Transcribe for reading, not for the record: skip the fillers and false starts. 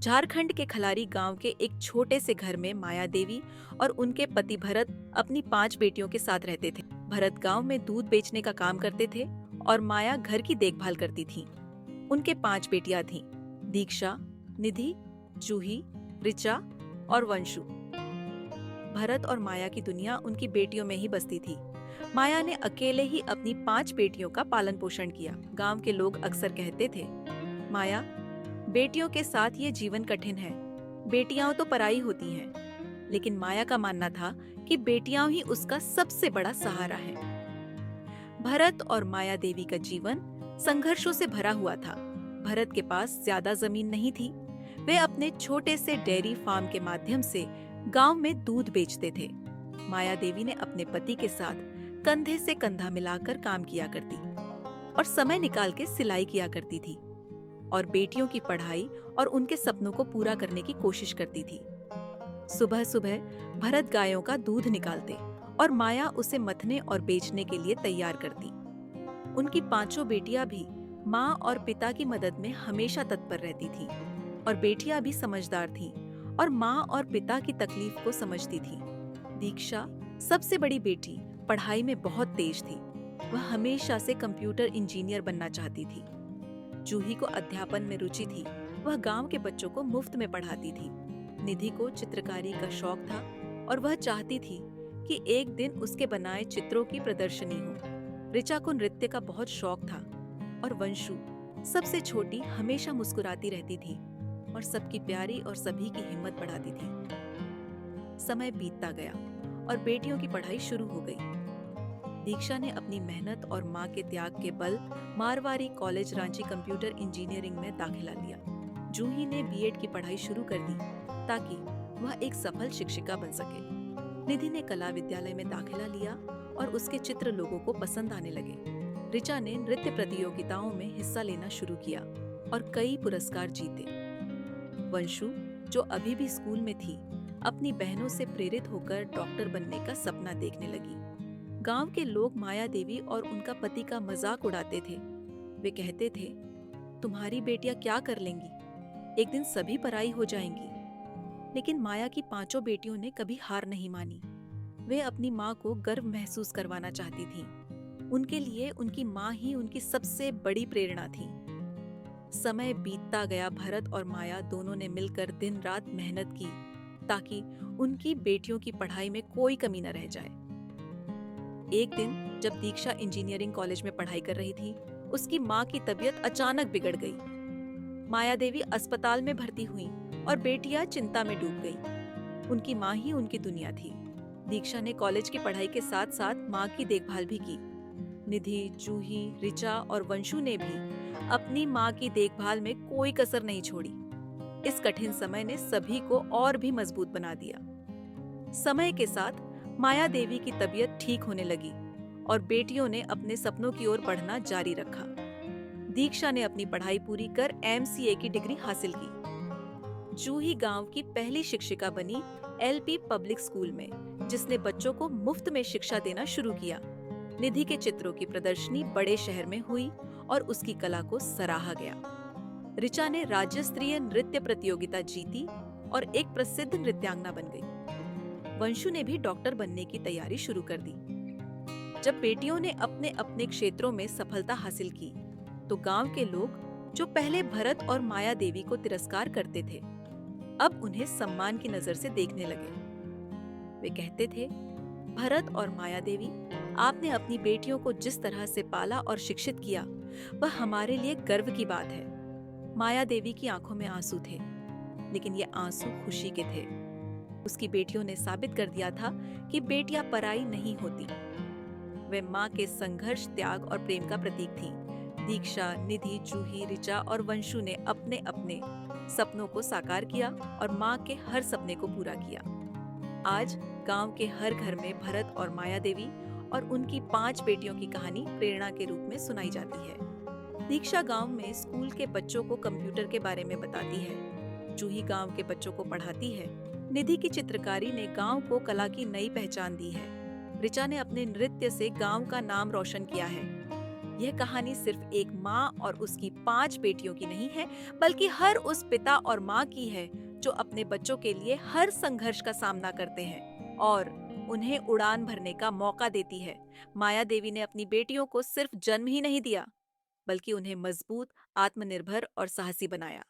झारखंड के खलारी गांव के एक छोटे से घर में माया देवी और उनके पति भरत अपनी 5 बेटियों के साथ रहते थे। भरत गांव में दूध बेचने का काम करते थे और माया घर की देखभाल करती थी। उनके 5 बेटियां थीं, दीक्षा, निधि, जूही, ऋचा और वंशु। भरत और माया की दुनिया उनकी बेटियों में ही बसती थी। माया ने अकेले ही अपनी 5 बेटियों का पालन पोषण किया। गांव के लोग अक्सर कहते थे, माया, बेटियों के साथ ये जीवन कठिन है, बेटियां तो पराई होती हैं। लेकिन माया का मानना था कि बेटियां ही उसका सबसे बड़ा सहारा है। भरत और माया देवी का जीवन संघर्षों से भरा हुआ था। भरत के पास ज्यादा जमीन नहीं थी। वे अपने छोटे से डेयरी फार्म के माध्यम से गांव में दूध बेचते थे। माया देवी ने अपने पति के साथ कंधे से कंधा मिलाकर काम किया करती और समय निकाल के सिलाई किया करती थी और बेटियों की पढ़ाई और उनके सपनों को पूरा करने की कोशिश करती थी। सुबह सुबह भरत गायों का दूध निकालते और माया उसे मथने और बेचने के लिए तैयार करती। उनकी 5 बेटियां भी माँ और पिता की मदद में हमेशा तत्पर रहती थीं और बेटियां भी समझदार थीं और माँ और पिता की तकलीफ को समझती थीं। दीक्षा, सबसे बड़ी बेटी, पढ़ाई में बहुत तेज थी। वह हमेशा से कंप्यूटर इंजीनियर बनना चाहती थी। जूही को अध्यापन में रुचि थी। वह गांव के बच्चों को मुफ्त में पढ़ाती थी। निधि को चित्रकारी का शौक था और वह चाहती थी कि एक दिन उसके बनाए चित्रों की प्रदर्शनी हो। ऋचा को नृत्य का बहुत शौक था और वंशु, सबसे छोटी, हमेशा मुस्कुराती रहती थी और सबकी प्यारी और सभी की हिम्मत बढ़ाती थी। समय बीतता गया और बेटियों की पढ़ाई शुरू हो गई। दीक्षा ने अपनी मेहनत और मां के त्याग के बल Marwari college Ranchi computer engineering में दाखिला लिया। जूही ने बीएड की पढ़ाई शुरू कर दी ताकि वह एक सफल शिक्षिका बन सके। निधि ने कला विद्यालय में दाखिला लिया और उसके चित्र लोगों को पसंद आने लगे। ऋचा ने नृत्य प्रतियोगिताओं में हिस्सा लेना शुरू किया और कई पुरस्कार जीते। वंशु, जो अभी भी स्कूल में थी, अपनी बहनों से प्रेरित होकर डॉक्टर बनने का सपना देखने लगी। गांव के लोग माया देवी और उनका पति का मजाक उड़ाते थे। वे कहते थे, तुम्हारी बेटियां क्या कर लेंगी, एक दिन सभी पराई हो जाएंगी। लेकिन माया की 5 बेटियों ने कभी हार नहीं मानी। वे अपनी माँ को गर्व महसूस करवाना चाहती थीं। उनके लिए उनकी माँ ही उनकी सबसे बड़ी प्रेरणा थी। समय बीतता गया। भरत और माया दोनों ने मिलकर दिन रात मेहनत की ताकि उनकी बेटियों की पढ़ाई में कोई कमी न रह जाए। एक दिन जब दीक्षा इंजीनियरिंग कॉलेज में पढ़ाई कर रही थी, उसकी माँ की तबीयत अचानक बिगड़ गई। माया देवी अस्पताल में भर्ती हुई और बेटियां चिंता में डूब गई। उनकी माँ ही उनकी दुनिया थी। दीक्षा ने कॉलेज की पढ़ाई के साथ साथ माँ की देखभाल भी की। निधि, जूही, ऋचा और वंशु ने भी अपनी माँ की देखभाल में कोई कसर नहीं छोड़ी। इस कठिन समय ने सभी को और भी मजबूत बना दिया। समय के साथ माया देवी की तबीयत ठीक होने लगी और बेटियों ने अपने सपनों की ओर बढ़ना जारी रखा। दीक्षा ने अपनी पढ़ाई पूरी कर एमसीए की डिग्री हासिल की। जूही गांव की पहली शिक्षिका बनी एलपी पब्लिक स्कूल में, जिसने बच्चों को मुफ्त में शिक्षा देना शुरू किया। निधि के चित्रों की प्रदर्शनी बड़े शहर में हुई और उसकी कला को सराहा गया। ऋचा ने राज्य स्तरीय नृत्य प्रतियोगिता जीती और एक प्रसिद्ध नृत्यांगना बन गई। वंशु ने भी डॉक्टर बनने की तैयारी शुरू कर दी। जब बेटियों ने अपने अपने क्षेत्रों में सफलता हासिल की, तो गांव के लोग, जो पहले भरत और माया देवी को तिरस्कार करते थे, अब उन्हें सम्मान की नजर से देखने लगे। वे कहते थे, भरत और माया देवी, आपने अपनी बेटियों को जिस तरह से पाला और शिक्षित किया, वह हमारे लिए गर्व की बात है। माया देवी की आंखों में आंसू थे, लेकिन ये आंसू खुशी के थे। उसकी बेटियों ने साबित कर दिया था कि बेटियां पराई नहीं होती। वे माँ के संघर्ष, त्याग और प्रेम का प्रतीक थीं। दीक्षा, निधि, जूही, ऋचा और वंशु ने अपने अपने सपनों को साकार किया और माँ के हर सपने को पूरा किया। आज गांव के हर घर में भरत और माया देवी और उनकी 5 बेटियों की कहानी प्रेरणा के रूप में सुनाई जाती है। दीक्षा गांव में स्कूल के बच्चों को कंप्यूटर के बारे में बताती है। जूही गांव के बच्चों को पढ़ाती है। निधि की चित्रकारी ने गांव को कला की नई पहचान दी है। ऋचा ने अपने नृत्य से गांव का नाम रोशन किया है। यह कहानी सिर्फ एक माँ और उसकी 5 बेटियों की नहीं है, बल्कि हर उस पिता और माँ की है जो अपने बच्चों के लिए हर संघर्ष का सामना करते हैं और उन्हें उड़ान भरने का मौका देती है। माया देवी ने अपनी बेटियों को सिर्फ जन्म ही नहीं दिया, बल्कि उन्हें मजबूत, आत्मनिर्भर और साहसी बनाया।